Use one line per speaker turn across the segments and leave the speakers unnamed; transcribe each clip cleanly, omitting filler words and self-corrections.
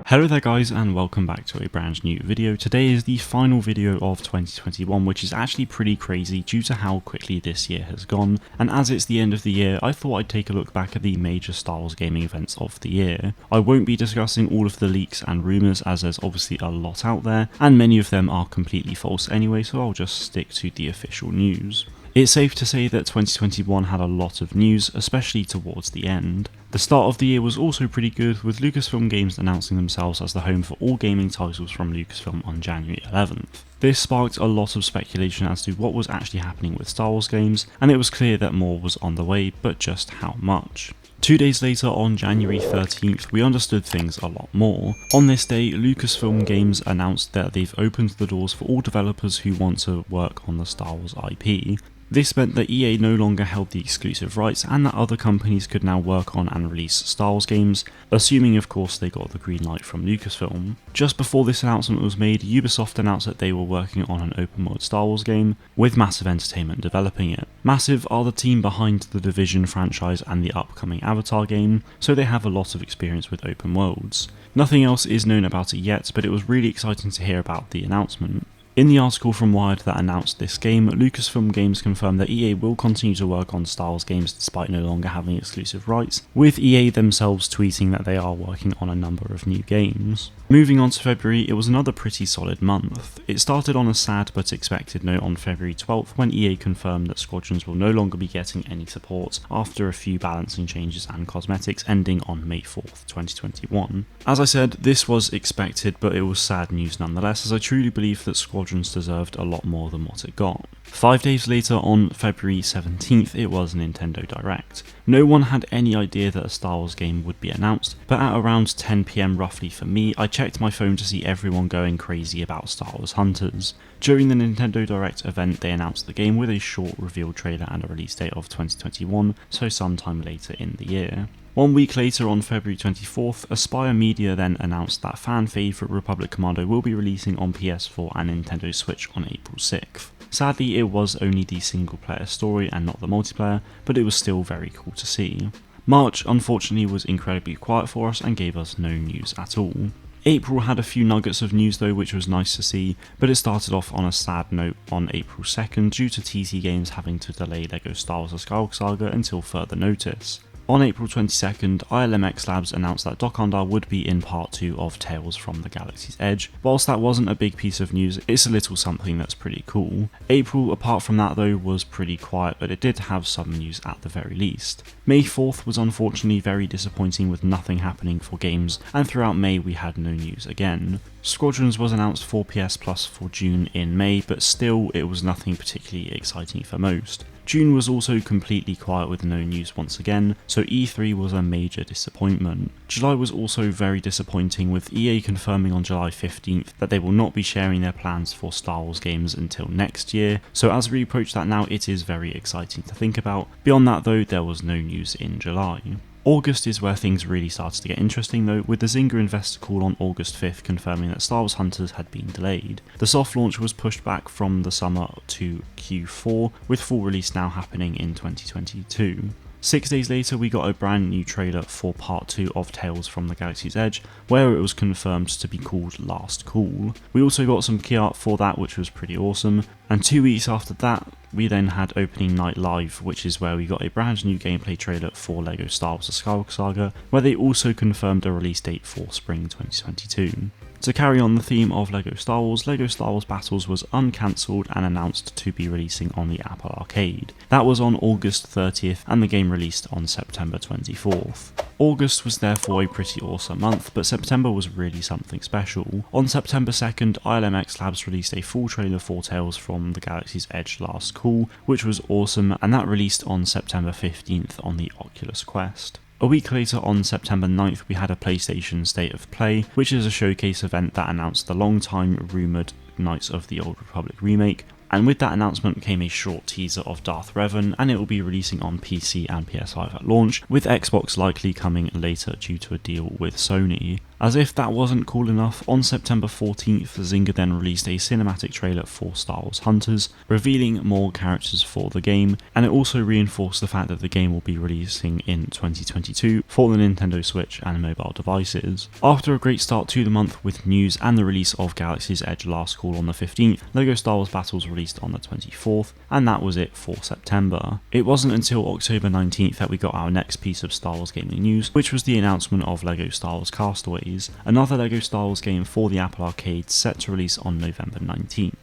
Hello there guys and welcome back to a brand new video. Today is the final video of 2021, which is actually pretty crazy due to how quickly this year has gone, and as it's the end of the year I thought I'd take a look back at the major Star Wars gaming events of the year. I won't be discussing all of the leaks and rumours as there's obviously a lot out there and many of them are completely false anyway, so I'll just stick to the official news. It's safe to say that 2021 had a lot of news, especially towards the end. The start of the year was also pretty good, with Lucasfilm Games announcing themselves as the home for all gaming titles from Lucasfilm on January 11th. This sparked a lot of speculation as to what was actually happening with Star Wars games, and it was clear that more was on the way, but just how much. 2 days later, on January 13th, we understood things a lot more. On this day, Lucasfilm Games announced that they've opened the doors for all developers who want to work on the Star Wars IP. This meant that EA no longer held the exclusive rights and that other companies could now work on and release Star Wars games, assuming of course they got the green light from Lucasfilm. Just before this announcement was made, Ubisoft announced that they were working on an open world Star Wars game, with Massive Entertainment developing it. Massive are the team behind the Division franchise and the upcoming Avatar game, so they have a lot of experience with open worlds. Nothing else is known about it yet, but it was really exciting to hear about the announcement. In the article from Wired that announced this game, Lucasfilm Games confirmed that EA will continue to work on Star Wars games despite no longer having exclusive rights, with EA themselves tweeting that they are working on a number of new games. Moving on to February, it was another pretty solid month. It started on a sad but expected note on February 12th when EA confirmed that Squadrons will no longer be getting any support after a few balancing changes and cosmetics ending on May 4th, 2021. As I said, this was expected, but it was sad news nonetheless, as I truly believe that Squadrons deserved a lot more than what it got. 5 days later, on February 17th, it was Nintendo Direct. No one had any idea that a Star Wars game would be announced, but at around 10 PM roughly for me, I checked my phone to see everyone going crazy about Star Wars Hunters. During the Nintendo Direct event, they announced the game with a short reveal trailer and a release date of 2021, so sometime later in the year. 1 week later, on February 24th, Aspyr Media then announced that fan favourite Republic Commando will be releasing on PS4 and Nintendo Switch on April 6th. Sadly, it was only the single player story and not the multiplayer, but it was still very cool to see. March, unfortunately, was incredibly quiet for us and gave us no news at all. April had a few nuggets of news though, which was nice to see, but it started off on a sad note on April 2nd due to TT Games having to delay LEGO Star Wars Eclipse Saga until further notice. On April 22nd, ILMX Labs announced that Dokandar would be in part 2 of Tales from the Galaxy's Edge. Whilst that wasn't a big piece of news, it's a little something that's pretty cool. April, apart from that though, was pretty quiet, but it did have some news at the very least. May 4th was unfortunately very disappointing with nothing happening for games, and throughout May we had no news again. Squadrons was announced for PS Plus for June in May, but still it was nothing particularly exciting for most. June was also completely quiet with no news once again, so E3 was a major disappointment. July was also very disappointing, with EA confirming on July 15th that they will not be sharing their plans for Star Wars games until next year, so as we approach that now it is very exciting to think about. Beyond that though, there was no news in July. August is where things really started to get interesting though, with the Zynga investor call on August 5th confirming that Star Wars Hunters had been delayed. The soft launch was pushed back from the summer to Q4, with full release now happening in 2022. 6 days later, we got a brand new trailer for part 2 of Tales from the Galaxy's Edge, where it was confirmed to be called Last Call. We also got some key art for that, which was pretty awesome, and 2 weeks after that, we then had Opening Night Live, which is where we got a brand new gameplay trailer for LEGO Star Wars Eclipse Saga, where they also confirmed a release date for spring 2022. To carry on the theme of LEGO Star Wars Battles was uncancelled and announced to be releasing on the Apple Arcade. That was on August 30th and the game released on September 24th. August was therefore a pretty awesome month, but September was really something special. On September 2nd, ILMX Labs released a full trailer for Tales from the Galaxy's Edge Last Call, which was awesome, and that released on September 15th on the Oculus Quest. A week later, on September 9th, we had a PlayStation State of Play, which is a showcase event that announced the long-time rumoured Knights of the Old Republic remake, and with that announcement came a short teaser of Darth Revan, and it will be releasing on PC and PS5 at launch, with Xbox likely coming later due to a deal with Sony. As if that wasn't cool enough, on September 14th, Zynga then released a cinematic trailer for Star Wars Hunters, revealing more characters for the game, and it also reinforced the fact that the game will be releasing in 2022 for the Nintendo Switch and mobile devices. After a great start to the month with news and the release of Galaxy's Edge Last Call on the 15th, LEGO Star Wars Battles released on the 24th, and that was it for September. It wasn't until October 19th that we got our next piece of Star Wars gaming news, which was the announcement of LEGO Star Wars Castaways, another LEGO Star Wars game for the Apple Arcade set to release on November 19th.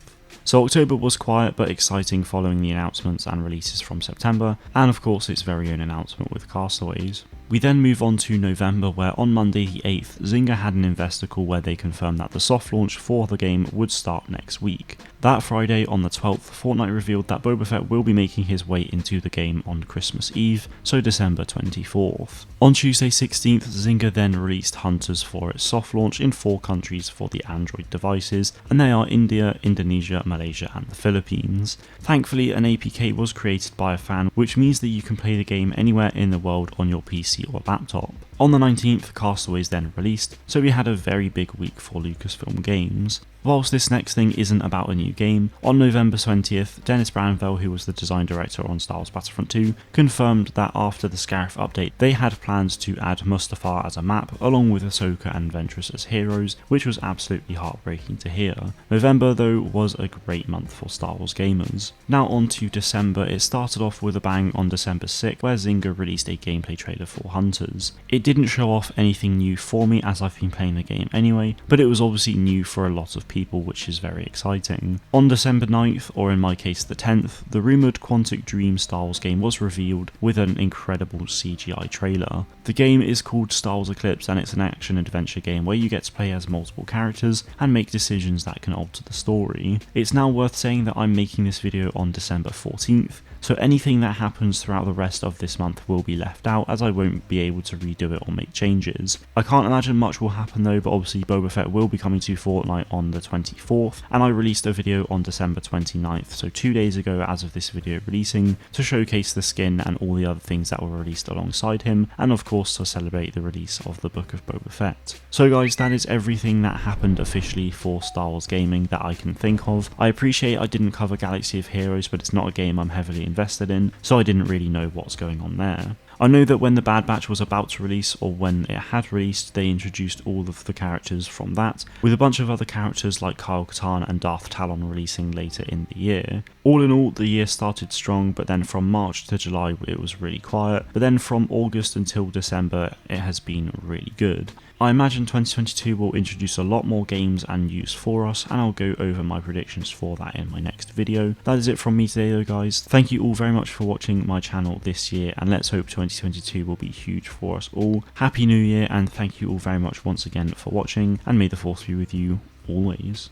So October was quiet but exciting following the announcements and releases from September, and of course its very own announcement with Castaways. We then move on to November, where on Monday the 8th, Zynga had an investor call where they confirmed that the soft launch for the game would start next week. That Friday, on the 12th, Fortnite revealed that Boba Fett will be making his way into the game on Christmas Eve, so December 24th. On Tuesday 16th, Zynga then released Hunters for its soft launch in 4 countries for the Android devices, and they are India, Indonesia, Malaysia and the Philippines. Thankfully, an APK was created by a fan, which means that you can play the game anywhere in the world on your PC or laptop. On the 19th, Castaways then released, so we had a very big week for Lucasfilm Games. Whilst this next thing isn't about a new game, on November 20th, Dennis Branvell, who was the design director on Star Wars Battlefront 2, confirmed that after the Scarif update, they had plans to add Mustafar as a map, along with Ahsoka and Ventress as heroes, which was absolutely heartbreaking to hear. November, though, was a great month for Star Wars gamers. Now on to December. It started off with a bang on December 6th, where Zynga released a gameplay trailer for Hunters. It didn't show off anything new for me, as I've been playing the game anyway, but it was obviously new for a lot of people, which is very exciting. On December 9th, or in my case the 10th, the rumoured Quantic Dream Star Wars game was revealed with an incredible CGI trailer. The game is called Star Wars Eclipse, and it's an action-adventure game where you get to play as multiple characters and make decisions that can alter the story. It's now worth saying that I'm making this video on December 14th, so anything that happens throughout the rest of this month will be left out, as I won't be able to redo it or make changes. I can't imagine much will happen though, but obviously Boba Fett will be coming to Fortnite on the 24th, and I released a video on December 29th, so 2 days ago as of this video releasing, to showcase the skin and all the other things that were released alongside him, and of course to celebrate the release of the Book of Boba Fett. So guys, that is everything that happened officially for Star Wars gaming that I can think of. I appreciate I didn't cover Galaxy of Heroes, but it's not a game I'm heavily invested in, so I didn't really know what's going on there. I know that when the Bad Batch was about to release, or when it had released, they introduced all of the characters from that, with a bunch of other characters like Kyle Katarn and Darth Talon releasing later in the year. All in all, the year started strong, but then from March to July it was really quiet, but then from August until December it has been really good. I imagine 2022 will introduce a lot more games and news for us, and I'll go over my predictions for that in my next video. That is it from me today though guys. Thank you all very much for watching my channel this year, and let's hope 2022 will be huge for us all. Happy New Year, and thank you all very much once again for watching, and may the Force be with you always.